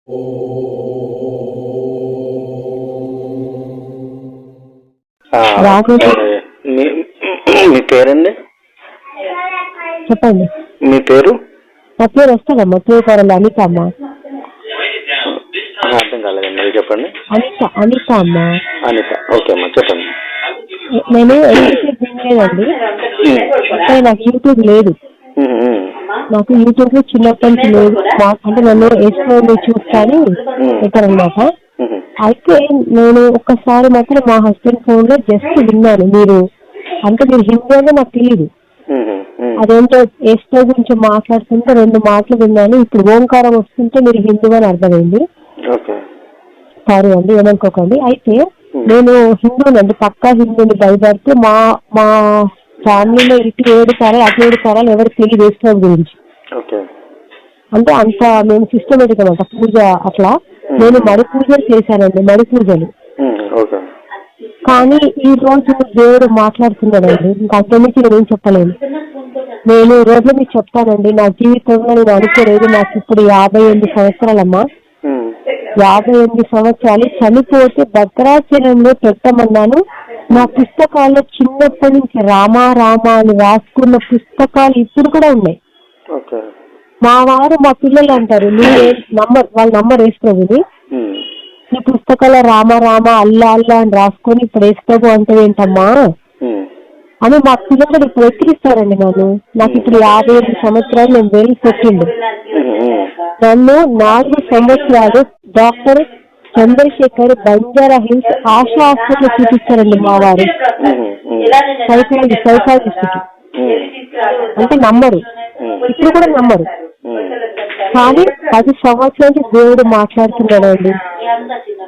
మీ పేరండి? చెప్పండి. మీ పేరు? నా పేరు వస్తుందమ్మా, తూకారాల అనిత అమ్మ. అర్థం కాలేదండి, అది చెప్పండి. అనిత అమ్మ. అనిత, ఓకే అమ్మా, చెప్పండి. నేను లేదండి, అంటే నాకు యూట్యూబ్ లేదు. నాకు యూట్యూబ్ చిన్నప్పటి నుంచి లేదు. అంటే నన్ను వేసుకోండి చూస్తాను పెట్టారనమాట. అయితే నేను ఒక్కసారి మాత్రం మా హస్బెండ్ ఫోన్ లో జస్ట్ విన్నాను, మీరు హిందీ అని నాకు తెలియదు. అదేంటో ఏస్టో గురించి మాట్లాడుతుంటే 2 మాటలు విన్నాను. ఇప్పుడు ఓంకారం వస్తుంటే మీరు హిందూ అని అర్థమైంది. సారీ అండి, ఏమనుకోకండి. అయితే నేను హిందూనండి, పక్కా హిందూని. భయపడితే మా మా ఫ్యామిలీలో ఇటు 7 తరాలు అటు 7 తరాలు ఎవరికి తెలియదు ఏస్టో గురించి. అంటే అంత మేము సిస్టమేటిక్ అనమాట పూజ. అట్లా నేను మడి పూజలు చేశానండి, మడి పూజలు. కానీ ఈ రోజు దేవుడు మాట్లాడుతున్నాడండి. ఇంకా అంత నుంచి నేనేం చెప్పలేను. నేను రోజు మీకు చెప్తానండి, నా జీవితంలో నేను అనుకోలేదు. నాకు ఇప్పుడు 58 సంవత్సరాలమ్మా. 58 సంవత్సరాలు. చనిపోతే భద్రాచలంలో పెట్టమన్నాను. నా పుస్తకాల్లో చిన్నప్పటి నుంచి రామా రామా అని రాసుకున్న పుస్తకాలు ఇప్పుడు కూడా ఉన్నాయి. మా వారు మా పిల్లలు అంటారు, వాళ్ళ నంబర్ వేసుకోబోది, ఈ పుస్తకాల రామ రామ అల్లా అల్లా అని రాసుకొని ఇప్పుడు వేసుకోబో అంటే ఏంటమ్మా అని మా పిల్లలు ఇప్పుడు ఎక్కిరిస్తారండి. నాకు ఇప్పుడు 58 సంవత్సరాలు. నేను వెళ్ళి పెట్టిండు నన్ను 4 సంవత్సరాలు doctor Chandrashekhar Banjara Hills Asha hospital చూపిస్తారండి మా వారు. సైకాలజిస్ట్ అంటే నమ్మరు, ఇప్పుడు కూడా నమ్మరు. కానీ 10 సంవత్సరాలు దేవుడు మాట్లాడుతున్నాడండి.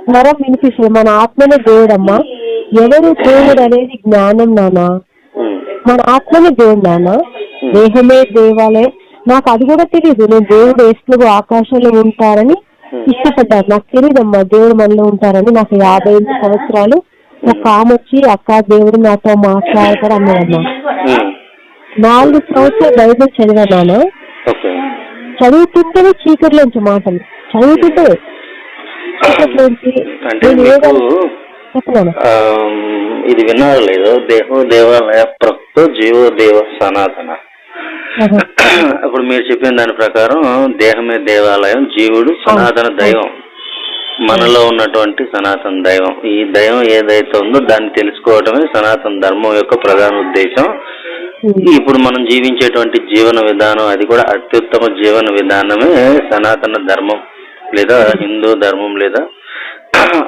స్వరం వినిపిస్తుంది. మన ఆత్మనే దేవుడమ్మా. ఎవరు దేవుడు అనేది జ్ఞానం నానా. మన ఆత్మనే దేవుడు నానా, దేహమే దేవాలయం. నాకు అది కూడా తెలియదు. నేను దేవుడు ఏసులో ఆకాశంలో ఉంటారని ఇష్టపడ్డాను. నాకు తెలియదమ్మా దేవుడు మనలో ఉంటారని. నాకు 55 సంవత్సరాలు. ఒక ఆమె అక్క దేవుడు నాతో మాట్లాడతాడు అన్నాడమ్మా. 4 సంవత్సరాలు బైబిల్ చదివాను. చదువుతుంటేనే చీకటిలోంచి మాటలు చదువుతుంటే ఇది విన్నారు లేదు, దేహో దేవాలయ ప్రక్తో జీవో దేవ సనాతన. అప్పుడు మీరు చెప్పిన దాని ప్రకారం దేహమే దేవాలయం, జీవుడు సనాతన దైవం, మనలో ఉన్నటువంటి సనాతన దైవం. ఈ దైవం ఏదైతే ఉందో దాన్ని తెలుసుకోవడమే సనాతన ధర్మం యొక్క ప్రధాన ఉద్దేశం. ఇప్పుడు మనం జీవించేటువంటి జీవన విధానం, అది కూడా అత్యుత్తమ జీవన విధానమే సనాతన ధర్మం లేదా హిందూ ధర్మం లేదా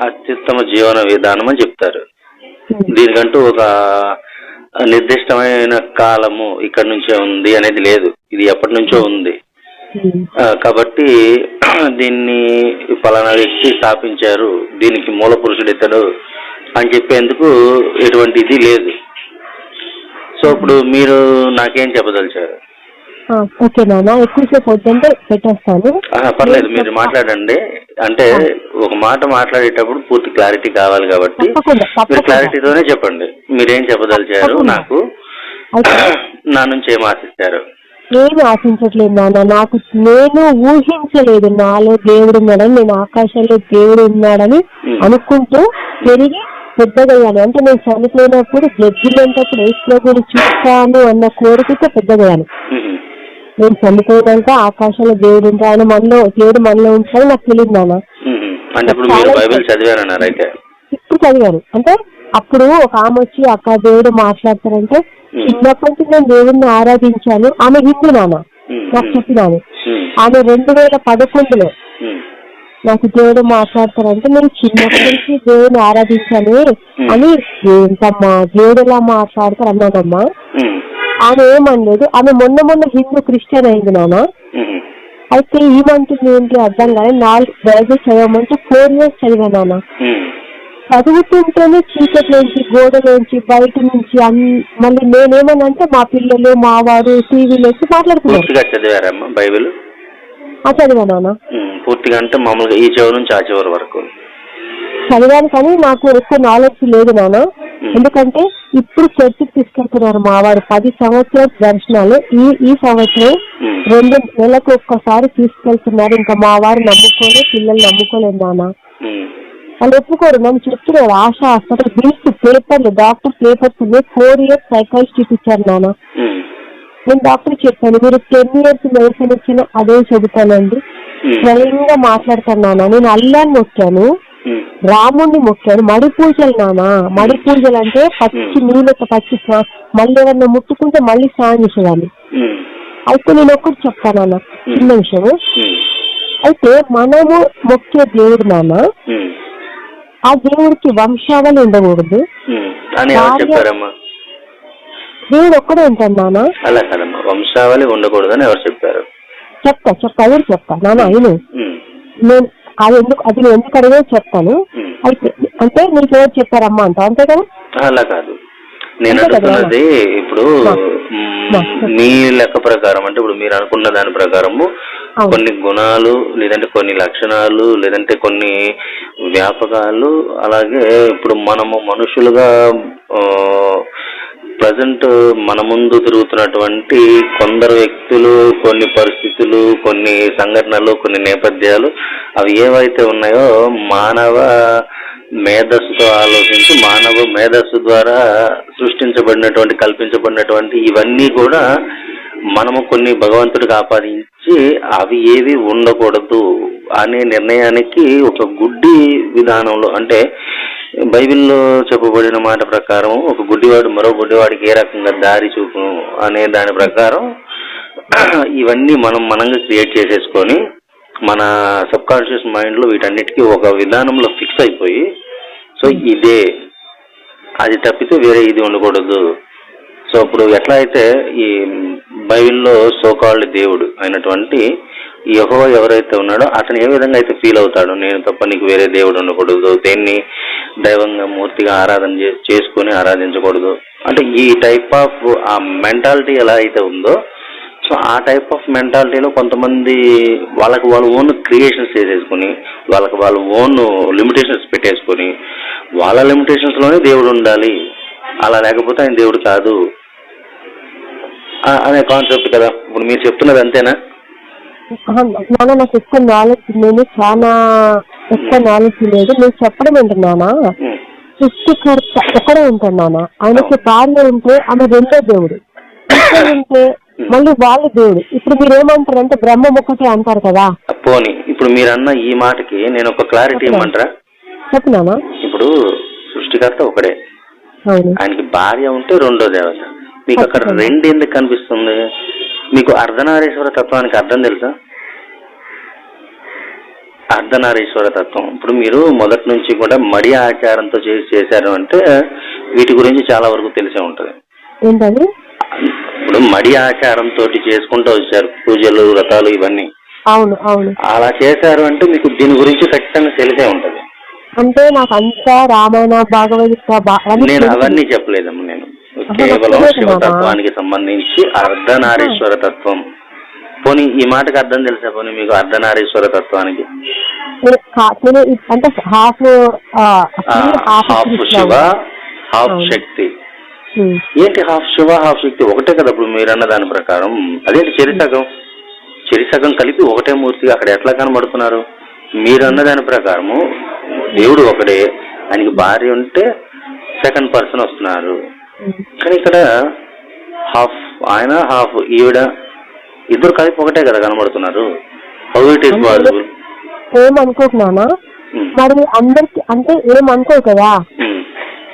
అత్యుత్తమ జీవన విధానం అని చెప్తారు. దీనికంటూ ఒక నిర్దిష్టమైన కాలము ఇక్కడి నుంచే ఉంది అనేది లేదు, ఇది ఎప్పటి నుంచో ఉంది. కాబట్టి దీన్ని ఫలానా వ్యక్తి స్థాపించారు, దీనికి మూల పురుషుడు ఇతడు అని చెప్పేందుకు ఎటువంటి ఇది లేదు. సో ఇప్పుడు మీరు నాకేం చెప్పదలిచారు? ఓకే నాన్న, ఎక్కువసేపు వద్దంటే పెట్టేస్తాను. పర్లేదు, మీరు మాట్లాడండి. అంటే ఒక మాట మాట్లాడేటప్పుడు పూర్తి క్లారిటీ కావాలి కాబట్టి మీరు క్లారిటీతోనే చెప్పండి. మీరేం చెప్పదలిచారు, నాకు నా నుంచి ఏం ఆశిస్తారు? నేను ఆశించట్లేదు నాన్న. నేను ఊహించలేదు నాలో దేవుడు ఉన్నాడని. నేను ఆకాశంలో దేవుడు ఉన్నాడని అనుకుంటూ పెరిగి పెద్దగయ్యాను. అంటే నేను చనిపోయినప్పుడు జడ్జిమెంటప్పుడు ఏసుప్రభుని చూస్తాను అన్న కోరికతో పెద్దగయ్యాను. నేను చనిపోయినాక ఆకాశంలో దేవుడు ఉంటా, ఆయన మనలో దేవుడు మనలో ఉంటాడని నాకు తెలియదు నాన్న. ఇప్పుడు చదివాను. అంటే అప్పుడు ఒక ఆమె అక్క దేవుడు మాట్లాడతారంటే చిన్నప్పటి నుంచి నేను దేవుడిని ఆరాధించాను. ఆమె హిందూ నాన్న, నాకు చెప్పినాను. ఆమె 2011లో నాకు దేవుడు మాట్లాడతారంటే నేను చిన్నప్పటి నుంచి దేవుడిని ఆరాధించాను అని. ఏంటమ్మా దేవుడు ఎలా మాట్లాడతారు అన్నానమ్మా. ఆమె ఏమనలేదు. ఆమె మొన్న హిందూ క్రిస్టియన్ అయింది నాన్న. అయితే ఈమంటుంది ఏంటి అర్థం కానీ 4 బైబిల్ చదవమంటే 4 years చదివా నాన్న. చదువుతుంటేనే చీకట్లోంచి గోడలోంచి బయట నుంచి మళ్ళీ నేనేమనంటే మా పిల్లలు మా వారు టీవీలో వచ్చి మాట్లాడుతున్నారు. బైబిల్ చదివా నాన్న పూర్తిగా, అంటే మామూలుగా ఈ చివరి నుంచి ఆ చివరి వరకు చదివాను. కానీ నాకు ఎక్కువ నాలెడ్జ్ లేదు నాన్న. ఎందుకంటే ఇప్పుడు చర్చికి తీసుకెళ్తున్నారు మా వారు 10 సంవత్సరాల దర్శనాలు ఈ సంవత్సరం 2 నెలలకు ఒక్కసారి తీసుకెళ్తున్నారు. ఇంకా మా వారు నమ్ముకోలే, పిల్లలు నమ్ముకోలేదు నాన్న. వాళ్ళు ఒప్పుకోరు. నన్ను చెప్తున్నారు ఆశ హాస్పిటల్ బిల్స్ పేపర్లు డాక్టర్ పేపర్స్ 4 years సైకాలజిస్ట్ ఇచ్చారు నాన్న. నేను డాక్టర్ చెప్పాను మీరు 10 years మెడిసిన్ ఇచ్చిన అదే చెబుతానండి. స్వయంగా మాట్లాడతాను నాన్న. నేను అల్లాన్ని మొక్కాను, రాముణ్ణి మొక్కాను. మడి పూజలు నాన్న. మడి పూజలు అంటే పచ్చి నీళ్ళతో పచ్చి మళ్ళీ ఎవరన్నా ముట్టుకుంటే మళ్ళీ స్నానం చేసేదాన్ని. అయితే నేను ఒక్కటి చెప్తానన్న చిన్న విషయం. అయితే మనము మొక్కే దేవుడు నాన్న, ఆ దేవుడికి వంశావళి ఉండకూడదు. దేవుడు ఒక్కడే ఉంటాడు నాన్న. అలా కదమ్మా, వంశావళి ఉండకూడదని ఎవరు చెప్పారు? చెప్తా ఎవరు చెప్తా నాన్న. అయిను నేను అది నేను ఎందుకు అడిగే చెప్తాను. అయితే అంటే నీకు ఎవరు చెప్పారమ్మా అంట, అంతే కదా? అలా కాదు, నేను అనుకున్నది ఇప్పుడు మీ లెక్క ప్రకారం అంటే ఇప్పుడు మీరు అనుకున్న దాని ప్రకారము కొన్ని గుణాలు లేదంటే కొన్ని లక్షణాలు లేదంటే కొన్ని వ్యాపకాలు, అలాగే ఇప్పుడు మనము మనుషులుగా ప్రజెంట్ మన ముందు తిరుగుతున్నటువంటి కొందరు వ్యక్తులు, కొన్ని పరిస్థితులు, కొన్ని సంఘటనలు, కొన్ని నేపథ్యాలు అవి ఏవైతే ఉన్నాయో మానవ మేధస్సుతో ఆలోచించి మానవ మేధస్సు ద్వారా సృష్టించబడినటువంటి కల్పించబడినటువంటి ఇవన్నీ కూడా మనము కొన్ని భగవంతుడికి ఆపాదించి అవి ఏవి ఉండకూడదు అనే నిర్ణయానికి ఒక గుడ్డి విధానంలో, అంటే బైబిల్లో చెప్పబడిన మాట ప్రకారం ఒక గుడ్డివాడు మరో గుడ్డివాడికి ఏ రకంగా దారి చూపును అనే దాని ప్రకారం ఇవన్నీ మనంగా క్రియేట్ చేసేసుకొని మన సబ్ కాన్షియస్ మైండ్లో వీటన్నిటికీ ఒక విధానంలో ఫిక్స్ అయిపోయి, సో ఇదే అది తప్పితే వేరే ఇది ఉండకూడదు. సో ఇప్పుడు ఎట్లా అయితే ఈ బైబిల్లో సోకాల్డ్ దేవుడు అయినటువంటి యెహోవా ఎవరైతే ఉన్నాడో అతను ఏ విధంగా అయితే ఫీల్ అవుతాడో, నేను తప్ప నీకు వేరే దేవుడు ఉండకూడదు, దేన్ని దైవంగా మూర్తిగా ఆరాధన చేసుకొని ఆరాధించకూడదు అంటే ఈ టైప్ ఆఫ్ ఆ మెంటాలిటీ ఎలా అయితే ఉందో, సో ఆ టైప్ ఆఫ్ మెంటాలిటీలో కొంతమంది వాళ్ళకి వాళ్ళు ఓన్ క్రియేషన్స్ చేసేసుకుని వాళ్ళకి వాళ్ళు ఓన్ లిమిటేషన్స్ పెట్టేసుకొని వాళ్ళ లిమిటేషన్స్లోనే దేవుడు ఉండాలి, అలా లేకపోతే ఆయన దేవుడు కాదు అనే కాన్సెప్ట్ కదా ఇప్పుడు మీరు చెప్తున్నది, అంతేనా? నాకు ఎక్కువ నాలెడ్జ్ లేదు, చాలా ఎక్కువ నాలెడ్జ్ లేదు. నేను చెప్పడం ఏంటన్నానా, సృష్టికర్త ఒకడే ఉంటాడు. ఆయనకి భార్య ఉంటే ఆమె రెండో దేవుడు, ఉంటే మళ్ళీ వాళ్ళు దేవుడు. ఇప్పుడు మీరు ఏమంటారు అంటే బ్రహ్మం ఒకటే అంటారు కదా. పోనీ ఇప్పుడు మీరు అన్న ఈ మాటకి నేను ఒక క్లారిటీ ఇవ్వమంటారా? చెప్పినానా? ఇప్పుడు సృష్టికర్త ఒకడే, ఆయనకి భార్య ఉంటే రెండో దేవత. మీకు అక్కడ రెండు ఎందుకు కనిపిస్తుంది? మీకు అర్ధనారీశ్వర తత్వానికి అర్థం తెలుసా? అర్ధనారీశ్వర తత్వం ఇప్పుడు మీరు మొదటి నుంచి కూడా మడి ఆచారంతో చేశారు అంటే వీటి గురించి చాలా వరకు తెలిసే ఉంటుంది. ఏంటది? ఇప్పుడు మడి ఆచారంతో చేసుకుంటూ వచ్చారు పూజలు, వ్రతాలు ఇవన్నీ. అవును అవును. అలా చేశారు అంటే మీకు దీని గురించి ఖచ్చితంగా తెలిసే ఉంటది. అంటే నాకు అంతా రామాయణ భాగవత నేను అవన్నీ చెప్పలేదమ్మా. నేను కేవలం శివతత్వానికి సంబంధించి అర్ధనారీశ్వర తత్వం. పోనీ ఈ మాటకు అర్థం తెలుసా? పోనీ మీకు అర్ధనారీశ్వర తత్వానికి అంటే హాఫ్ శివ హాఫ్ శక్తి. ఏంటి హాఫ్ శివ హాఫ్ శక్తి? ఒకటే కదా ఇప్పుడు మీరు అన్న దాని ప్రకారం. అదేంటి చెరిసగం కలిపి ఒకటే మూర్తిగా అక్కడ ఎట్లా కనబడుతున్నారు? మీరు అన్న దాని ప్రకారము దేవుడు ఒకడే, ఆయనకి భార్య ఉంటే సెకండ్ పర్సన్ వస్తున్నారు. కానీ ఇక్కడ హాఫ్ ఆయన హాఫ్ ఈవిడ, ఇద్దరు కలిపి ఒకటే కదా కనబడుతున్నారు. How it is possible? ఏమనుకుంటున్నానా మరి అందరికి అంటే ఏమనుకో కదా,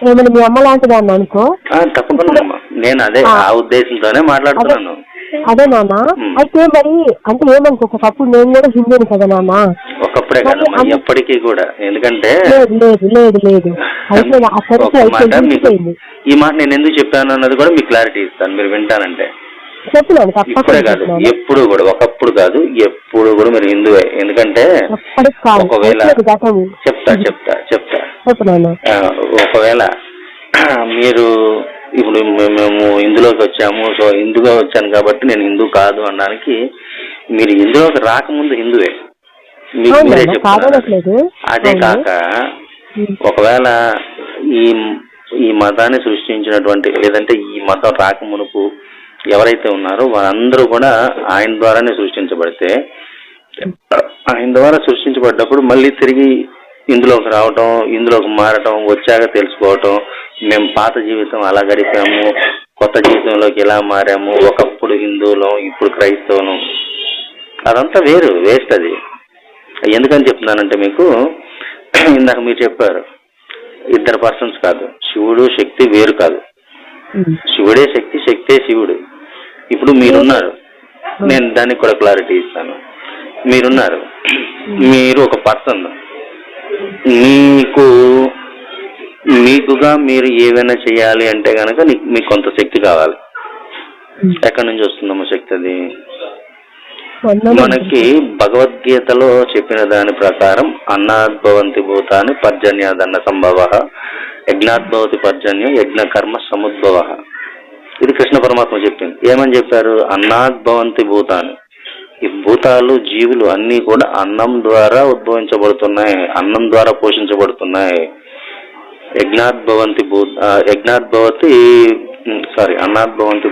ఏమైనా మీ అమ్మ లాంటిదాన్ని అనుకో. తప్పకుండా నేను అదే ఆ ఉద్దేశంతోనే మాట్లాడుతున్నాను. అదే నాన్న. అయితే మరి అంటే ఏమనుకో, ఒకప్పుడు నేను కూడా హిందీని కదా నాన్న. ఒకప్పుడే కదా ఎప్పటికీ కూడా. ఎందుకంటే లేదు లేదు లేదు ఈ మాట నేను ఎందుకు చెప్పాను అన్నది కూడా మీకు క్లారిటీ ఇస్తాను, మీరు వింటానంటే. చెప్పినాను ఇప్పుడే కాదు, ఎప్పుడు కూడా, ఒకప్పుడు కాదు ఎప్పుడు కూడా మీరు హిందువే. ఎందుకంటే ఒకవేళ చెప్తా ఒకవేళ మీరు ఇప్పుడు మేము హిందులోకి వచ్చాము, సో హిందూగా వచ్చాను కాబట్టి నేను హిందూ కాదు అనడానికి, మీరు హిందులోకి రాకముందు హిందువే, మీకు మీరే చెప్తున్నారు. అదే కాక ఒకవేళ ఈ ఈ మతాన్ని సృష్టించినటువంటి, లేదంటే ఈ మతం రాకమునుపు ఎవరైతే ఉన్నారో వారందరూ కూడా ఆయన ద్వారానే సృష్టించబడితే, ఆయన ద్వారా సృష్టించబడ్డప్పుడు మళ్ళీ తిరిగి ఇందులోకి రావటం, ఇందులోకి మారటం, వచ్చాక తెలుసుకోవటం, మేము పాత జీవితం అలా గడిపాము, కొత్త జీవితంలోకి ఇలా మారాము, ఒకప్పుడు హిందువులం ఇప్పుడు క్రైస్తవులం, అదంతా వేరు, వేస్ట్ అది. ఎందుకని చెప్తున్నానంటే మీకు, ఇందాక మీరు చెప్పారు ఇద్దరు పర్సన్స్ కాదు, శివుడు శక్తి వేరు కాదు, శివుడే శక్తి, శక్తే శివుడు. ఇప్పుడు మీరున్నారు, నేను దానికి కూడా క్లారిటీ ఇస్తాను. మీరున్నారు, మీరు ఒక పర్సన్, మీకుగా మీరు ఏవైనా చేయాలి అంటే కనుక మీకు కొంత శక్తి కావాలి. ఎక్కడి నుంచి వస్తుందమ్మా శక్తి? అది మనకి భగవద్గీతలో చెప్పిన దాని ప్రకారం అన్నాద్భవంతి భూతాన్ని పర్జన్యాదన్న సంభవ, యజ్ఞాద్భవతి పర్జన్యం యజ్ఞ కర్మ సముద్భవ. ఇది కృష్ణ పరమాత్మ చెప్పింది. ఏమని చెప్పారు? అన్నాద్భవంతి భూతాన్ని. ఈ భూతాలు, జీవులు అన్నీ కూడా అన్నం ద్వారా ఉద్భవించబడుతున్నాయి, అన్నం ద్వారా పోషించబడుతున్నాయి. అన్నాద్భవంతి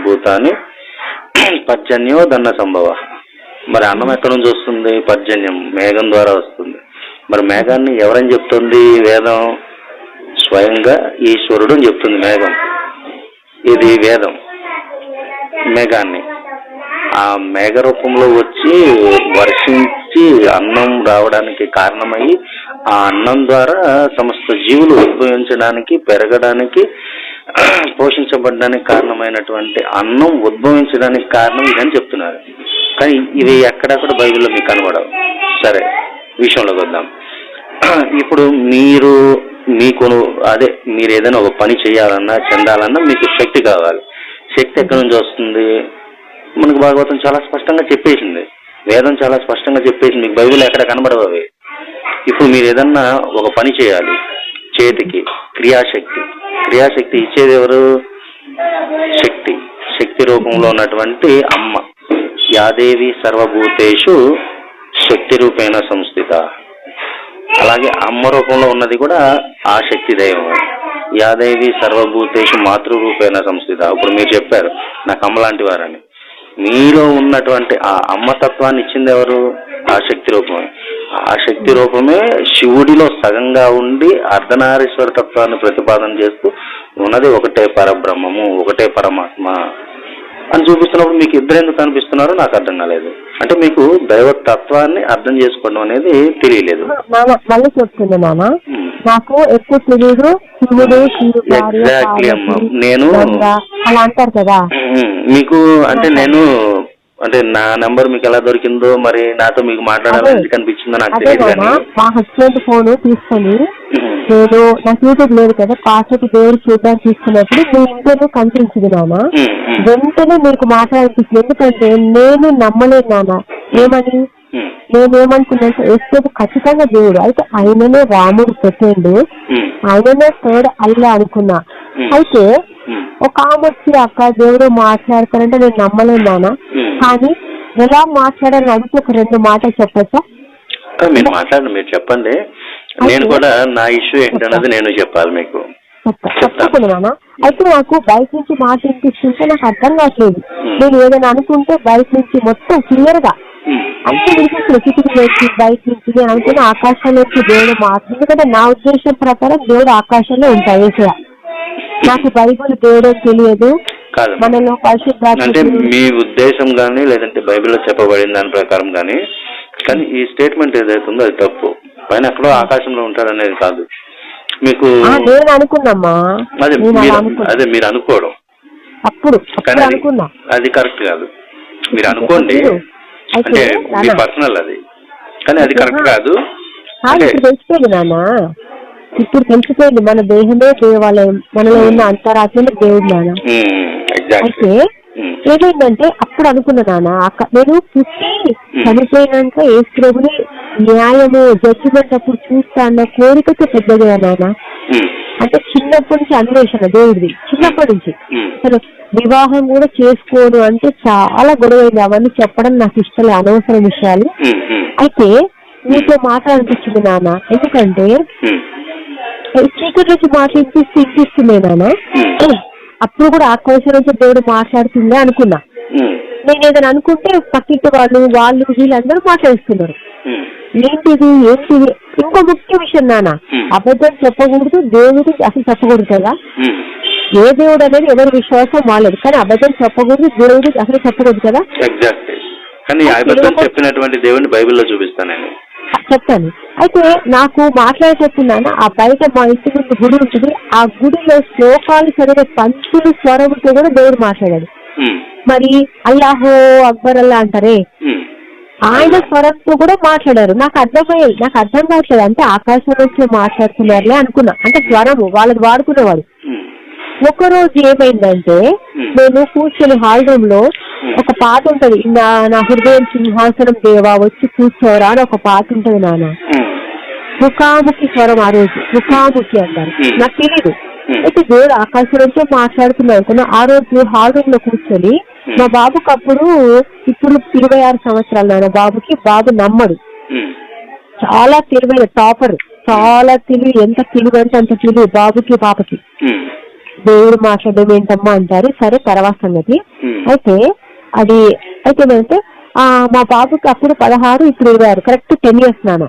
భూతాన్ని పర్జన్యో దన్న సంభవ. మరి అన్నం ఎక్కడి నుంచి వస్తుంది? పర్జన్యం, మేఘం ద్వారా వస్తుంది. మరి మేఘాన్ని ఎవరని చెప్తుంది వేదం? స్వయంగా ఈశ్వరుడు అని చెప్తుంది మేఘం. ఇది వేదం. మేఘాన్ని ఆ మేఘ రూపంలో వచ్చి వర్షించి అన్నం రావడానికి కారణమయ్యి, ఆ అన్నం ద్వారా సమస్త జీవులు ఉద్భవించడానికి, పెరగడానికి, పోషించబడడానికి కారణమైనటువంటి అన్నం ఉద్భవించడానికి కారణం ఇదని చెప్తున్నారు. కానీ ఇవి ఎక్కడెక్కడ బైబిల్లో మీకు కనబడవు. సరే, విషయంలోకి వద్దాం. ఇప్పుడు మీరు ఏదైనా ఒక పని చేయాలన్నా, చెందాలన్నా మీకు శక్తి కావాలి. శక్తి ఎక్కడి నుంచి వస్తుంది? మనకు భాగవతం చాలా స్పష్టంగా చెప్పేసింది, వేదం చాలా స్పష్టంగా చెప్పేసింది. మీకు బైబిల్ ఎక్కడ కనబడవు అవి. ఇప్పుడు మీరు ఏదన్నా ఒక పని చేయాలి, చేతికి క్రియాశక్తి ఇచ్చేది ఎవరు? శక్తి. శక్తి రూపంలో ఉన్నటువంటి అమ్మ. యాదేవి సర్వభూతేషు శక్తి రూపేణ సంస్థిత. అలాగే అమ్మ రూపంలో ఉన్నది కూడా ఆ శక్తి దైవం. యాదేవి సర్వభూతేషు మాతృరూపేణ సంస్థిత. ఇప్పుడు మీరు చెప్పారు నాకు అమ్మ లాంటి వారని. మీలో ఉన్నటువంటి ఆ అమ్మతత్వాన్ని ఇచ్చింది ఎవరు? ఆ శక్తి రూపమే. ఆ శక్తి రూపమే శివుడిలో సగంగా ఉండి అర్ధనారీశ్వర తత్వాన్ని ప్రతిపాదన చేస్తూ ఉన్నది ఒకటే పరబ్రహ్మము, ఒకటే పరమాత్మ అని చూపిస్తున్నప్పుడు మీకు ఇద్దరు ఎందుకు కనిపిస్తున్నారో నాకు అర్థం కాలేదు. అంటే మీకు దైవతత్వాన్ని అర్థం చేసుకోవడం అనేది తెలియలేదు. మళ్ళీ చెప్తుంది నాన్న, నాకు ఎక్కువ తెలియదు. ఎగ్జాక్ట్లీ అమ్మా. నేను అలా అంటారు కదా మీకు, అంటే నా నంబర్ మీకు ఎలా దొరికిందో, మరి నాతో మీకు మాట్లాడాలని ఎందుకు అనిపించిందో నాకు తెలియదు. కానీ మా హస్బెండ్ ఫోన్ తీసుకొని నేను నాకు యూట్యూబ్ లేదు కదా, కాసేపు దేవుడు చూడడానికి తీసుకున్నప్పుడు మీ ఇంటర్వ్యూ కనిపించింది నాన్న. వెంటనే మీకు మాట్లాడాలనిపించింది. ఎందుకంటే నేను నమ్మలేదు నాన్న. నేనేమనుకున్నాను, యేసు ఖచ్చితంగా దేవుడు అయితే ఆయననే రాముడు పెట్టండు, ఆయననే థర్డ్ అల్లా అనుకున్నా. అయితే ఒక ఆమె వచ్చి అక్క దేవుడు మాట్లాడతారంటే నేను నమ్మలేదు నాన్న. కానీ ఎలా మాట్లాడాలని అడిగితే ఒక 2 మాటలు చెప్పచ్చా? మీరు చెప్పండి. నేను కూడా నా ఇష్యూ ఏంటన్నది నేను చెప్పాలి మీకు. చెప్తాను నాన్న. అయితే నాకు బయట నుంచి మాట వినిపిస్తుంటే నాకు అర్థం కావట్లేదు. నేను ఏదైనా అనుకుంటే బయట నుంచి మొత్తం క్లియర్ గా అంటే వినిపిస్తుంది. బయట నుంచి నేను అనుకున్న ఆకాశంలోకి దేవుడు మాట్లాడు. ఎందుకంటే నా ఉద్దేశం ప్రకారం దేవుడు ఆకాశంలో ఉంటాయి. ఏసయ్య నాకు బైబిల్ దేవుడు తెలియదు. మనలో పరిశుద్ధాత్మ అంటే మీ ఉద్దేశం గానీ, లేదంటే బైబిల్లో చెప్పబడిన దాని ప్రకారం కానీ ఈ స్టేట్మెంట్ ఏదైతుందో అది తప్పు. పైన ఎక్కడో ఆకాశంలో ఉంటాడనేది కాదు. మీకు నేను అనుకున్నామ్మా, అదే మీరు అనుకోవడం, అప్పుడు అనుకున్నా అది కరెక్ట్ కాదు. మీరు అనుకోండి, అంటే మీ పర్సనల్ అది, కానీ అది కరెక్ట్ కాదు. తెలిసిపోయింది నాన్న, ఇప్పుడు తెలిసిపోయింది. మన దేహమే దేవాలయం, మనలో ఉన్న అంతరాత్మలో దేవుడు నాన్న. అయితే ఏమైందంటే అప్పుడు అనుకున్నా నాన్న, నేను పుట్టి చనిపోయినాక యేసు ప్రభుని న్యాయము జడ్జిమెంట్ అప్పుడు చూస్తా అన్న కోరికతో పెద్దగా నాన్న. అంటే చిన్నప్పటి నుంచి అన్వేషణ దేవుడిది, చిన్నప్పటి నుంచి. అసలు వివాహం కూడా చేసుకోను అంటే చాలా గొడవైంది. అవన్నీ చెప్పడం నాకు ఇష్టం, అనవసరం విషయాలు. అయితే మీతో మాట్లాడిపించింది నాన్న. ఎందుకంటే చీకటి నుంచి మాట్లాడిపిస్తుంది నాన్న. అప్పుడు కూడా ఆకాశం నుంచి దేవుడు మాట్లాడుతుందే అనుకున్నా. నేను ఏదైనా అనుకుంటే పక్కింటి వాళ్ళు వీళ్ళందరూ మాట్లాడుతున్నారు. ఏంటిది ఇంకో ముఖ్య విషయం నాన్న, అబద్ధం చెప్పకూడదు, దేవుడు అసలు చెప్పకూడదు కదా. ఏ దేవుడు అనేది ఎవరి విశ్వాసం వాళ్ళది, కానీ అబద్ధం చెప్పకూడదు, దేవుడు అసలు చెప్పకూడదు కదా. కానీ చెప్పినటువంటి దేవుడిని బైబిల్లో చూపిస్తానండి, చెప్తాను. అయితే నాకు మాట్లాడేటప్పున్నాను, ఆ బయట మా ఇంటి ముందు గుడి ఉంటుంది, ఆ గుడిలో శ్లోకాలు చదివే పంచుల స్వరంతో కూడా దేవుడు మాట్లాడాడు. మరి అల్లాహో అక్బర్ అల్లా అంటారే, ఆయన స్వరంతో కూడా మాట్లాడారు. నాకు అర్థం కావట్లేదు, అంటే ఆకాశం నుంచి మాట్లాడుతున్నారులే అనుకున్నా, అంటే స్వరము వాళ్ళది వాడుకునేవాడు. ఒకరోజు ఏమైందంటే, నేను కూర్చొని హాల్ రూమ్ లో ఒక పాట ఉంటది, నా హృదయం సింహాసనం దేవా వచ్చి కూర్చోరా అని ఒక పాట ఉంటది నాన్న. ముఖాముఖి స్వరం, ఆ రోజు ముఖాముఖి అంటారు, నాకు తెలీదు. అయితే దేవుడు ఆకాశం నుంచో మాట్లాడుతున్నాను. ఆ రోజు హాల్ రూమ్ లో కూర్చొని మా బాబుకి అప్పుడు ఇప్పుడు 26 సంవత్సరాలు నాన్న బాబుకి. బాబు నమ్మడు, చాలా తెలివైన టాపర్, చాలా తెలివి, ఎంత తెలివి అంటే అంత తెలివి బాబుకి పాపకి. దేవుడు మాట్లాడడం ఏంటమ్మా అంటారు, సరే తర్వాత సంగతి. అయితే ఏమంటే మా బాబుకి అప్పుడు 16, ఇప్పుడు 26, కరెక్ట్ 10 years నాన్న.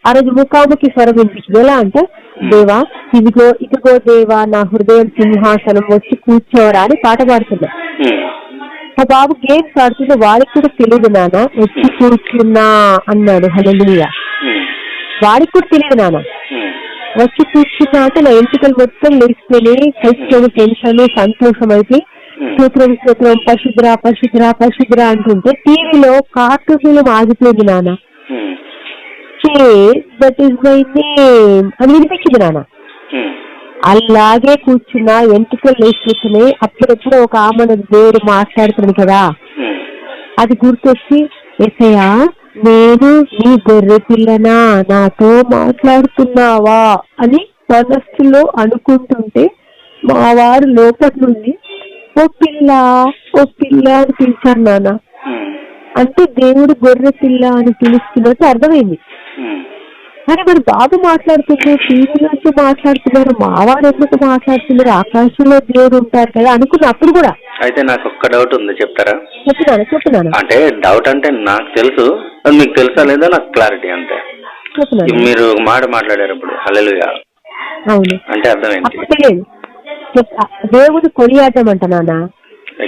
ఆ రోజు ముఖాముఖి స్వరం వినిపించింది. ఎలా అంటే, దేవా ఇదిగో దేవా నా హృదయం సింహాసనం వచ్చి కూర్చోరా అని పాట పాడుతున్నా. మా బాబు గేమ్స్ ఆడుతుంటే వాడికి కూడా తెలియదు నాన్న, వచ్చి కూర్చున్నా అన్నాడు. హల్లెలూయా. వాడికి కూడా తెలియదు నాన్న, వచ్చి కూర్చున్నా అంటే నా ఎంటికలు మొత్తం లేచిపోయి కలిసిపోయి టెన్షన్ సంతోషం అయితే స్తోత్రం స్తోత్రం పరిశుద్ర పరిశుద్ర పరిశుద్ర అంటుంటే టీవీలో కార్టూన్ ఆగిపోయింది నాన్న. దట్ ఈస్ మై నేమ్ అని వినిపించింది నాన్న. అలాగే కూర్చున్నా, ఎంటికలు లేచిపోతున్నాయి. అప్పుడెప్పుడు ఒక ఆమె దేవుడు మాట్లాడుతున్నాడు కదా, అది గుర్తొచ్చి యేసయ్యా నేను నీ గొర్రె పిల్లనా, నాతో మాట్లాడుతున్నావా అని మనస్సులో అనుకుంటుంటే మా వారు లోపల నుండి ఓ పిల్ల అని పిలిచారు నాన్న. అంటే దేవుడు గొర్రె పిల్ల అని పిలుస్తున్నట్టు అర్థమైంది. కానీ మరి బాబు మాట్లాడుతున్నారు, టీవీలోంచి మాట్లాడుతున్నారు, మావాడు ఎందుకు మాట్లాడుతున్నారు, ఆకాశంలో దేవుడు ఉంటారు కదా అనుకున్నప్పుడు కూడా. అయితే నాకు ఒక్క డౌట్ ఉంది, చెప్తారా? చెప్తున్నాను. అంటే డౌట్ అంటే నాకు తెలుసు, అది మీకు తెలుసా లేదా నాకు క్లారిటీ అంతే. మీరు మాట మాట్లాడారు ఇప్పుడు హల్లెలూయా, అవును అంటే అర్థం ఏంటి? దేవుడు కొనియాడడం అంట నాన్న.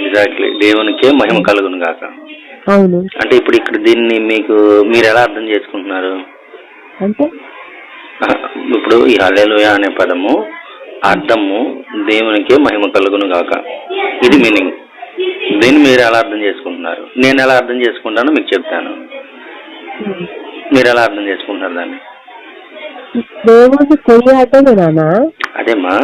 ఎగ్జాక్ట్లీ, దేవునికే మహిమ కలుగును గాక. అవును. అంటే ఇప్పుడు ఇక్కడ దీన్ని మీరు ఎలా అర్థం చేసుకుంటున్నారు అంటే, ఇప్పుడు ఈ హల్లెలూయా అనే పదము అర్థము దేవునికే మహిమ కలుగును గాక, ఇది మీనింగ్. దీన్ని మీరు ఎలా అర్థం చేసుకుంటున్నారు? నేను ఎలా అర్థం చేసుకుంటానో మీకు చెప్తాను, మీరు ఎలా అర్థం చేసుకుంటున్నారు దాన్ని? దేవుడు కొనియాడమేనా? అదేమ్మా,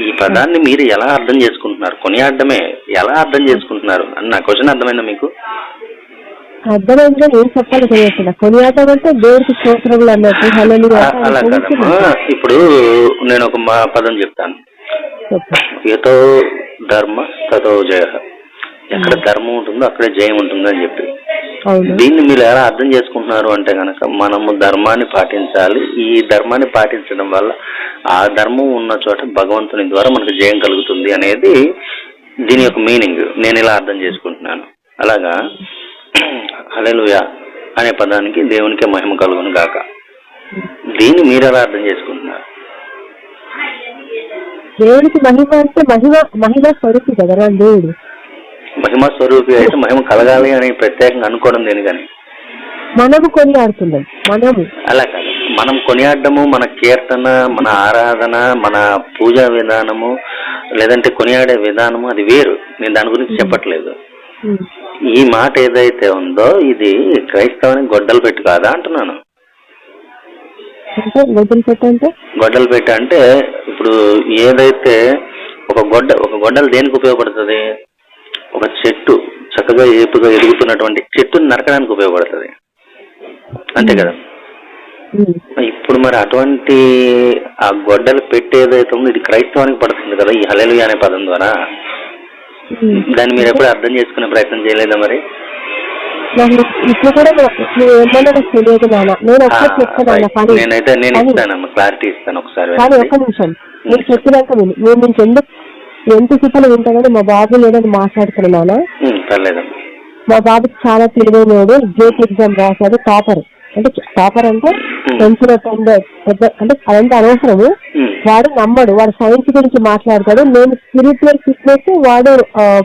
ఈ పదాన్ని మీరు ఎలా అర్థం చేసుకుంటున్నారు? కొనియాడమే ఎలా అర్థం చేసుకుంటున్నారు అని నా క్వశ్చన్ అర్థమైందా మీకు? అర్థమైందా? ఏం చెప్పాలి తెలియదు. కొనియాడడం అంటే దేవుడికి స్తోత్రములు అన్నట్టు. అలా కదమ్మా, ఇప్పుడు నేను ఒక పదం చెప్తాను, యతో ధర్మ తతో జయ. ఎక్కడ ధర్మం ఉంటుందో అక్కడే జయం ఉంటుంది అని చెప్పి, దీన్ని మీరు ఎలా అర్థం చేసుకుంటున్నారు అంటే కనుక మనము ధర్మాన్ని పాటించాలి, ఈ ధర్మాన్ని పాటించడం వల్ల ఆ ధర్మం ఉన్న చోట భగవంతుని ద్వారా మనకు జయం కలుగుతుంది అనేది దీని యొక్క మీనింగ్. నేను ఇలా అర్థం చేసుకుంటున్నాను. అలాగా హల్లెలూయా అనే పదానికి దేవునికే మహిమ కలుగును గాక, దీన్ని మీరు ఎలా అర్థం చేసుకుంటున్నారు? దేవుడికి మహిమ అంటే మహిమ స్వరూపి కదా దేవుడు. మహిమ స్వరూపి అయితే మహిమ కలగాలి అని ప్రత్యేకంగా అనుకోవడం దేనికని? మనము కొనియాడుతున్నాం. అలా కాదు, మనం కొనియాడము, మన కీర్తన, మన ఆరాధన, మన పూజా విధానము, లేదంటే కొనియాడే విధానము అది వేరు. నేను దాని గురించి చెప్పట్లేదు. ఈ మాట ఏదైతే ఉందో ఇది క్రైస్తవానికి గొడ్డలు పెట్టు కాదా అంటున్నాను. గొడ్డలు పెట్ట అంటే ఇప్పుడు ఏదైతే ఒక గొడ్డలు దేనికి ఉపయోగపడుతుంది? ఒక చెట్టు చక్కగా ఏపుగా ఎదుగుతున్నటువంటి చెట్టుని నరకడానికి ఉపయోగపడుతుంది, అంతే కదా. ఇప్పుడు మరి అటువంటి ఆ గొడ్డలు పెట్టి ఏదైతే ఉందో ఇది క్రైస్తవానికి పడుతుంది కదా ఈ హల్లెలూయా అనే పదం ద్వారా. దాన్ని మీరు ఎప్పుడు అర్థం చేసుకునే ప్రయత్నం చేయలేదా మరి? నాకు ఇప్పుడు కూడా నువ్వు ఏమన్నా నాకు తెలియదు నాన్న. నేను ఒక్కటి చెప్తాను పని. క్లారిటీ ఇస్తాను ఒకసారి. కానీ ఒక్క నిమిషం, మీరు చెప్పినాక నేను నీకు ఎంత చెప్పలు వింటానని మా బాబు లేదని మాట్లాడుతున్నానా. మా బాబుకి చాలా తెలివైనడు, గేట్ ఎగ్జామ్ రాశాడు, టాపర్. అంటే టాపర్ అంటే 10th పెద్ద అంటే అదంతా అనవసరము. వాడు నమ్మడు, వాడు సైన్స్ గురించి మాట్లాడతాడు. నేను స్పిరిచువల్ ఫిట్నెస్, వాడు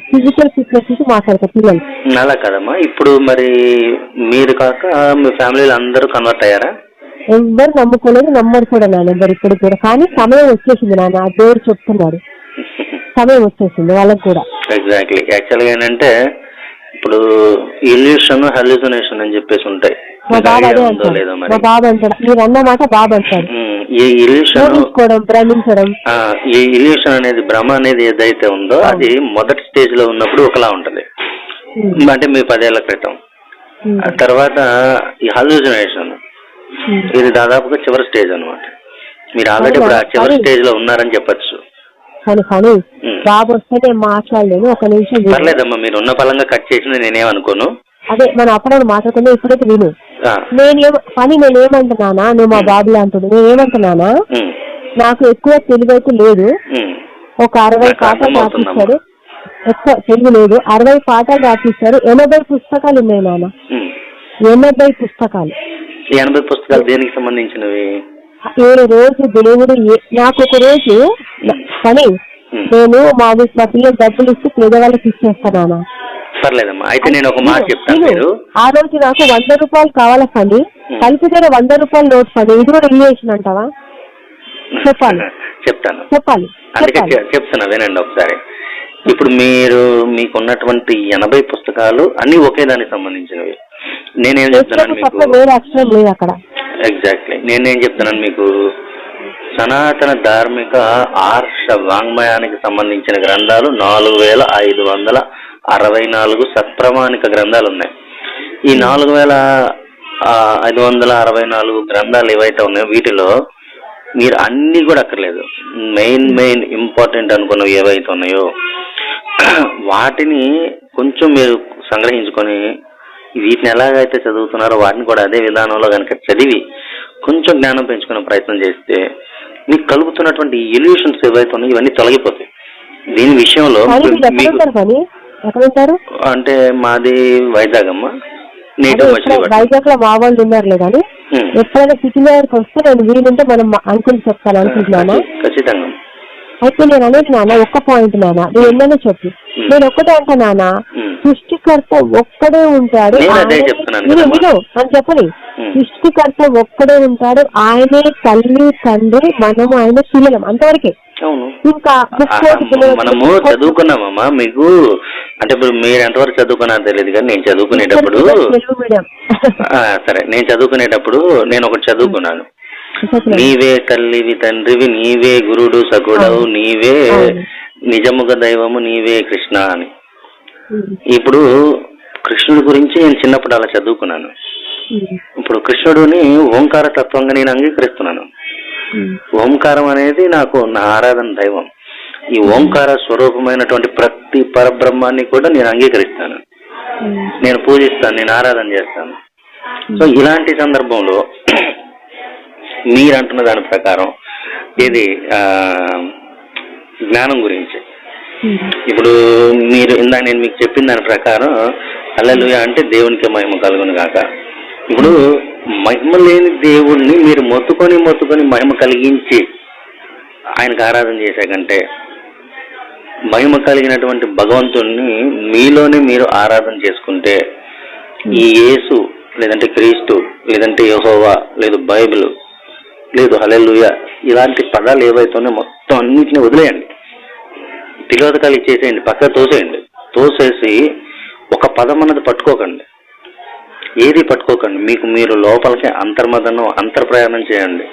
ఫిజికల్ ఫిట్నెస్ గురించి మాట్లాడతాడు పిల్లలు. అలా కదమ్మా. ఇప్పుడు మరి మీరు కాక మీ ఫ్యామిలీలో అందరూ కన్వర్ట్ అయ్యారా? ఎవరు నమ్ముకోలేదు, నమ్మరు కూడా నాన్న ఎవరు ఇప్పుడు కూడా. కానీ సమయం వచ్చేసింది నాన్న, ఆ దేవుడు చెప్తున్నాడు, సమయం వచ్చేసింది వాళ్ళకి కూడా. ఎగ్జాక్ట్లీ. యాక్చువల్గా ఏంటంటే ఇప్పుడు ఇల్యూషన్, హల్యూసినేషన్ అని చెప్పేసి ఉంటాయి. మా బాబు అదే అంటాడు, మా బాబు అంటాడు, మీరు అన్న మాట బాబు అంటాడు. ఈ ఇల్యూషన్, భ్రమించడం, ఈ ఇల్యూషన్ అనేది, భ్రమ అనేది ఏదైతే ఉందో అది మొదటి స్టేజ్ లో ఉన్నప్పుడు ఒకలా ఉంటది, అంటే మీ 10 ఏళ్ల క్రితం. ఆ తర్వాత ఈ హల్యూసినేషన్, ఇది దాదాపుగా చివరి స్టేజ్ అనమాట. మీరు ఆల్రెడీ ఇప్పుడు ఆ చివరి స్టేజ్ లో ఉన్నారని చెప్పచ్చు. కానీ బాబు వస్తే నేను మాట్లాడలేను. ఒక నిమిషం పర్లేదమ్మా, మీరు ఉన్న పలంగా కట్ చేసిన నేనేమనుకోను. అదే మనం అప్పుడప్పుడు మాట్లాడుతున్నా, ఇప్పుడైతే విను. నేనేమంటున్నానా, నువ్వు మా బాబులా అంటుడు, నేనేమంటున్నానా, నాకు ఎక్కువ తెలివైతే లేదు. ఒక 60 పాఠాలు రాపిస్తాడు, ఎక్కువ తెలివి లేదు. 60 పాఠాలు రాపిస్తారు. 80 పుస్తకాలు ఉన్నాయి నాన్న, 80 పుస్తకాలు. 80 పుస్తకాలు దేనికి సంబంధించినవి? 7 రోజు దేవుడు నాకు ఒక రోజు పని, నేను మా పిల్లలు డబ్బులు ఇస్తే పేదవాళ్ళకి ఇచ్చేస్తానా. పర్లేదమ్మా, అయితే నేను ఒక మాట చెప్తాను. ఆ రోజు నాకు 100 రూపాయలు కావాల పని, కలిపితే 100 రూపాయల నోట్ పని, ఇది కూడా రిలేషన్ అంటావా? చెప్పాలి, చెప్తాను, చెప్పాలి. అందుకే చెప్తున్నా వినండి ఒకసారి. ఇప్పుడు మీకున్నటువంటి 80 పుస్తకాలు అన్ని ఒకే దానికి సంబంధించినవి. నేనేం చెప్తున్నాను మీకు, వేరే అక్షరం లేదు అక్కడ. ఎగ్జాక్ట్లీ. నేనేం చెప్తున్నాను మీకు, సనాతన ధార్మిక ఆర్ష వాంగ్మయానికి సంబంధించిన గ్రంథాలు 4564 సత్ప్రమాణిక గ్రంథాలు ఉన్నాయి. ఈ 4564 గ్రంథాలు ఏవైతే ఉన్నాయో వీటిలో మీరు అన్ని కూడా అక్కర్లేదు, మెయిన్ ఇంపార్టెంట్ అనుకున్నవి ఏవైతే ఉన్నాయో వాటిని కొంచెం మీరు సంగ్రహించుకొని వీటిని ఎలాగైతే చదువుతున్నారో వాటిని కూడా అదే విధానంలో కనుక చదివి కొంచెం జ్ఞానం పెంచుకునే ప్రయత్నం చేస్తే మీకు కలుగుతున్నటువంటి ఇల్యూషన్స్ ఏవైతే ఉన్నాయో ఇవన్నీ తొలగిపోతాయి. దీని విషయంలో అంటే మాది వైజాగ్ అమ్మ, వైజాగ్ లో మా వాళ్ళు ఉన్నారులే కానీ ఎప్పుడైనా సిటీ దగ్గరికి వస్తే నేను వీలుంటే మనం అంకుల్ చెప్తాను అనుకుంటున్నాను. ఖచ్చితంగా. అయితే నేను అనేది నాన్న ఒక్క పాయింట్ నాన్న, నువ్వు ఎన్నైనా చెప్పు, నేను ఒక్కటే అంటా నాన్న, సృష్టికర్త ఒక్కడే ఉంటాడు. విను అని చెప్పని, సృష్టికర్త ఒక్కడే ఉంటాడు, ఆయనే తల్లి తండ్రి, మనము ఆయన పిల్లలం, అంతవరకే. ఇంకా మనము చదువుకున్నామమ్మా. మీకు అంటే ఇప్పుడు మీరు ఎంతవరకు చదువుకున్నారో తెలియదు కానీ నేను చదువుకునేటప్పుడు, సరే నేను చదువుకునేటప్పుడు నేను ఒకటి చదువుకున్నాను, నీవే తల్లివి తండ్రివి, నీవే గురుడు సగుడవు, నీవే నిజముగ దైవము, నీవే కృష్ణ అని. ఇప్పుడు కృష్ణుడి గురించి నేను చిన్నప్పుడు అలా చదువుకున్నాను. ఇప్పుడు కృష్ణుడిని ఓంకార తత్వంగా నేను అంగీకరిస్తున్నాను. ఓంకారం అనేది నాకు నా ఆరాధన దైవం. ఈ ఓంకార స్వరూపమైనటువంటి ప్రతి పరబ్రహ్మాన్ని కూడా నేను అంగీకరిస్తాను, నేను పూజిస్తాను, నేను ఆరాధన చేస్తాను. సో ఇలాంటి సందర్భంలో మీరు అంటున్న దాని ప్రకారం ఇది జ్ఞానం గురించి, ఇప్పుడు మీరు ఇందాక నేను మీకు చెప్పిన దాని ప్రకారం హల్లెలూయా అంటే దేవునికి మహిమ కలుగును గాక. ఇప్పుడు మహిమ లేని దేవుణ్ణి మీరు మొత్తుకొని మహిమ కలిగించి ఆయనకు ఆరాధన చేసే కంటే మహిమ కలిగినటువంటి భగవంతుణ్ణి మీలోనే మీరు ఆరాధన చేసుకుంటే ఈ యేసు లేదంటే క్రీస్తు లేదంటే యెహోవా లేదు బైబిల్ లేదు హల్లెలూయా ఇలాంటి పదాలు ఏవైతేనే మొత్తం అన్నింటినీ వదిలేయండి, తిలోదకాలు ఇచ్చేసేయండి, పక్క తోసేసి ఒక పదం అన్నది పట్టుకోకండి, ఏది పట్టుకోకండి. మీకు మీరు లోపలికి అంతర్ప్రయాణం చేయండి.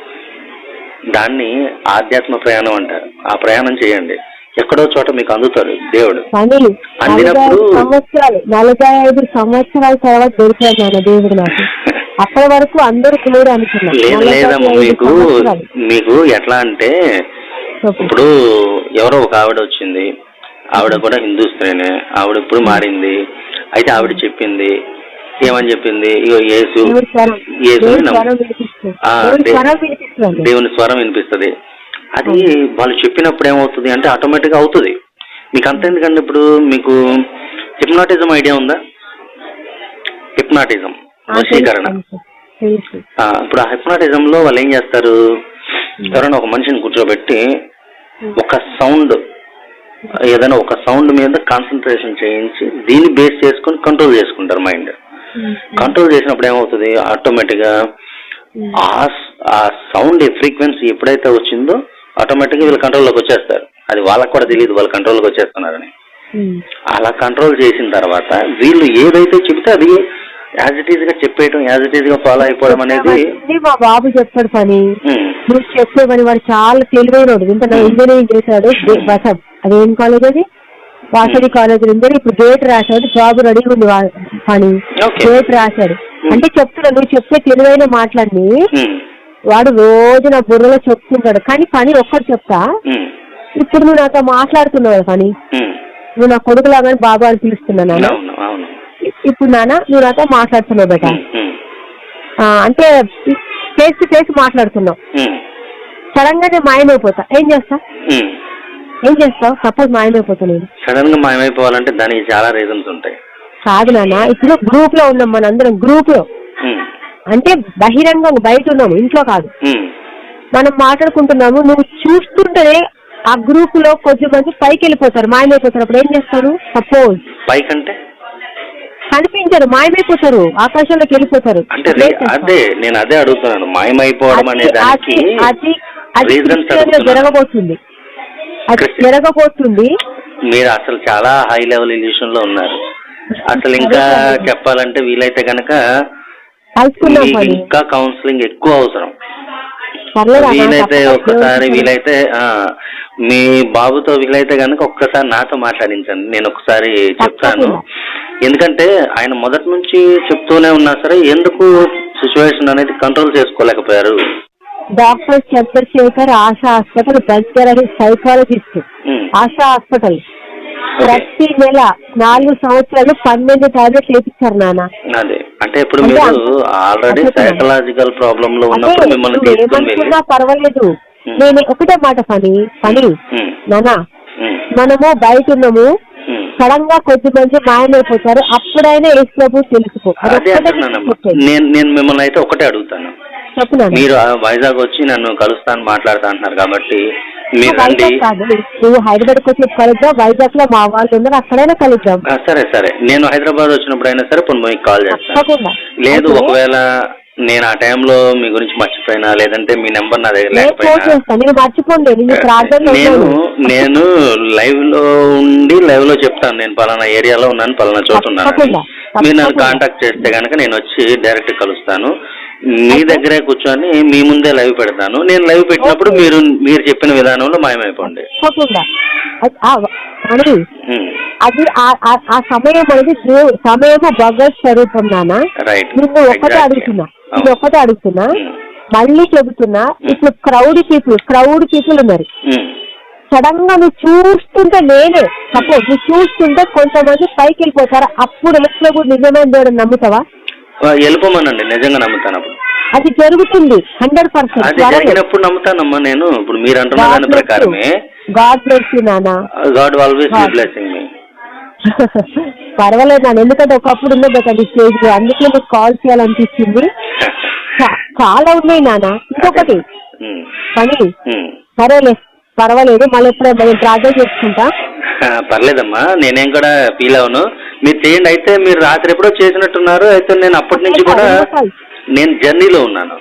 దాన్ని ఆధ్యాత్మ ప్రయాణం అంటారు. ఆ ప్రయాణం చేయండి, ఎక్కడో చోట మీకు అందుతాడు దేవుడు. అందినప్పుడు 45 సంవత్సరాల తర్వాత దొరికాడు దేవుడు నాకు. అప్పటి వరకు అందరూ దేవుడు అనుకున్నారు. లేదమ్మా, మీకు ఎట్లా అంటే ఇప్పుడు ఎవరో ఒక ఆవిడ వచ్చింది, ఆవిడ కూడా హిందూ స్త్రీనే, ఆవిడ ఇప్పుడు మారింది. అయితే ఆవిడ చెప్పింది ఏమని చెప్పింది? ఇగో యేసు దేవుడి స్వరం దేవుని స్వరం వినిపిస్తుంది. అది వాళ్ళు చెప్పినప్పుడు ఏమవుతుంది అంటే ఆటోమేటిక్గా అవుతుంది. మీకు అంత ఎందుకంటే ఇప్పుడు మీకు హిప్నాటిజం ఐడియా ఉందా? హిప్నాటిజం వశీకరణ. ఇప్పుడు ఆ హిప్నాటిజం లో వాళ్ళు ఏం చేస్తారు, ఎవరైనా ఒక మనిషిని కూర్చోబెట్టి ఒక సౌండ్, ఏదైనా ఒక సౌండ్ మీద కాన్సన్ట్రేషన్ చేయించి దీన్ని బేస్ చేసుకొని కంట్రోల్ చేసుకుంటారు మైండ్. కంట్రోల్ చేసినప్పుడు ఏమవుతుంది, ఆటోమేటిక్ గా ఆ సౌండ్ ఫ్రీక్వెన్సీ ఎప్పుడైతే వచ్చిందో ఆటోమేటిక్ గా వీళ్ళు కంట్రోల్లోకి వచ్చేస్తారు. అది వాళ్ళకి కూడా తెలియదు వాళ్ళు కంట్రోల్లోకి వచ్చేస్తున్నారని. అలా కంట్రోల్ చేసిన తర్వాత వీళ్ళు ఏదైతే చెబితే అది యాజ్ ఇట్ ఈజ్ గా చెప్పేయటం, యాజ్ ఇట్ ఈజ్ గా ఫాలో అయిపోవడం అనేది. మా బాబు చెప్పాడు పని, నువ్వు చెప్పే పని. వాడు చాలా తెలివైనడు. ఇంత ఇంజనీరింగ్ చేశాడు. అదేం కాలేజ్ అది? Vasavi college engineering. ఇప్పుడు గేట్ రాశాడు, జాబ్ రెడీ ఉంది పని. గేట్ రాశాడు అంటే చెప్తున్నాడు. నువ్వు చెప్పే తెలివైన మాటలన్నీ వాడు రోజు నా బుర్రలో చెప్తుంటాడు. కానీ పని ఒక్కటి చెప్తా, ఇప్పుడు నువ్వు నాతో మాట్లాడుతున్నావు పని, నువ్వు నా కొడుకులాగానే బాబు అని పిలుస్తున్నాను నాన్న. ఇప్పుడు నాన్న నువ్వు నాతో మాట్లాడుతున్నావు బేట, అంటే ఫేస్ టు ఫేస్ మాట్లాడుతున్నావు. సడన్ గా నేను మాయమైపోతా, ఏం చేస్తావు? సపోజ్ మాయమైపోతా నేను. సడన్ గా మాయమైపోవాలంటే దానికి చాలా రీజన్స్ ఉంటాయి. కాదు నాన్న, ఇప్పుడు గ్రూప్ లో ఉన్నాం మనందరం, గ్రూప్ లో అంటే బహిరంగంగా బయట ఉన్నాము, ఇంట్లో కాదు. మనం మాట్లాడుకుంటున్నాము, నువ్వు చూస్తుంటేనే ఆ గ్రూప్ లో కొంచెం మంది పైకి వెళ్ళిపోతారు, మాయమైపోతారు. అప్పుడు ఏం చేస్తారు? సపోజ్ పైకి అంటే కనిపించరు, మాయమైపోతారు, ఆకాశంలోకి వెళ్ళిపోతారు. అంటే అదే నేను అదే అడుగుతున్నాను, మాయమైపోవడం అనే దానికి జరగబోతుంది, అది జరగబోతుంది. మీరు అసలు చాలా హై లెవెల్ ఇల్యూషన్ లో ఉన్నారు. అసలు ఇంకా చెప్పాలంటే వీలైతే కనుక ఇంకా కౌన్సిలింగ్ ఎక్కువ అవసరం. వీలైతే ఒక్కసారి వీలైతే మీ బాబుతో వీలైతే కనుక ఒక్కసారి నాతో మాట్లాడించండి, నేను ఒకసారి చెప్తాను. ఎందుకంటే ఆయన మొదటి నుంచి చెప్తూనే ఉన్నా సరే ఎందుకు సిచ్యువేషన్ అనేది కంట్రోల్ చేసుకోలేకపోయారు. డాక్టర్ చంద్రశేఖర్ ఆశా హాస్పిటల్ దగ్గర సైకాలజిస్ట్, ఆశా హాస్పిటల్ ప్రతి నెల 4 సంవత్సరాలు 12 టాబ్లెట్లు వేయించారు నాన్న. అదే అంటే ఇప్పుడు మీరు ఆల్రెడీ సైకలాజికల్ ప్రాబ్లం లో ఉన్నప్పుడు మిమ్మల్ని ఏమనుకున్నా పర్వాలేదు. నేను ఒకటే మాట పని నాన్న, మనము బయట ఉన్నాము, సడన్ గా కొద్దిమంది మాయమైపోతారు, అప్పుడైనా యేసు ప్రభు తెలుసుకో. నేను మిమ్మల్ని అయితే ఒకటే అడుగుతాను, మీరు వైజాగ్ వచ్చి నన్ను కలుస్తాను మాట్లాడతా అంటున్నారు కాబట్టి మీరు రండి. నువ్వు హైదరాబాద్ కి వచ్చి కలుద్దాం, వైజాగ్ లో మా వాళ్ళు ఉన్నారు, అక్కడైనా కలుద్దాం. సరే నేను హైదరాబాద్ వచ్చినప్పుడు అయినా సరే ఇప్పుడు మీకు కాల్ చేస్తాను. లేదు ఒకవేళ నేను ఆ టైంలో మీ గురించి మర్చిపోయినా, లేదంటే మీ నెంబర్ నా దగ్గర లేకపోయినా నేను లైవ్ లో ఉండి లైవ్ లో చెప్తాను, నేను పలానా ఏరియాలో ఉన్నాను, పలానా చోట ఉన్నాను. మీరు నన్ను కాంటాక్ట్ చేస్తే కనుక నేను వచ్చి డైరెక్ట్ కలుస్తాను. మీ దగ్గరే కూర్చొని మీ ముందే లైవ్ పెడతాను. నేను లైవ్ పెట్టినప్పుడు మీరు చెప్పిన విధానంలో మాయమైపోండి. అది ఆ సమయం అనేది సమయము భగవత్ స్వరూపం నాన్న. నిన్ను ఒక్కటే అడుగుతున్నా, మళ్ళీ చెబుతున్నా. ఇప్పుడు క్రౌడ్ పీపుల్ ఉన్నారు. సడన్ గా నువ్వు చూస్తుంటే, నేనే సపోజ్ నువ్వు చూస్తుంటే కొంతమంది పైకి వెళ్ళిపోతారు, అప్పుడు కూడా నిజమైన దేవుడు నమ్ముతావా? వెళ్ళిపోమనండి, నిజంగా నమ్ముతాను. అప్పుడు అది జరుగుతుంది 100%. అది జరిగినప్పుడు నమ్ముతానమ్మా నేను. ఇప్పుడు మీరు అంటున్న దాని ప్రకారమే. గాడ్ బ్లెస్ యు నాన్న. గాడ్ ఆల్వేస్ బి బ్లెస్సింగ్ మీ. పర్వాలేదు నాన్న, ఎందుకంటే ఒకప్పుడు ఉన్నది కదా స్టేజ్ లో, అందుకే మీకు కాల్ చేయాలనిపించింది. చాలా ఉన్నాయి నాన్న. ఇంకొకటి పని, సరేలే పర్వాలేదు, మళ్ళీ ఎప్పుడైనా ప్రార్థన చేసుకుంటా. పర్లేదమ్మా, నేనేం కూడా ఫీల్ అవును. మీరు చేయండి. అయితే మీరు రాత్రి ఎప్పుడో చేసినట్టున్నారు. అయితే నేను అప్పటి నుంచి కూడా నేను జర్నీలో ఉన్నాను,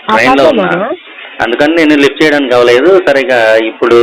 ట్రైన్ లో ఉన్నాను, అందుకని నేను లిఫ్ట్ చేయడానికి అవ్వలేదు. సరిగా ఇప్పుడు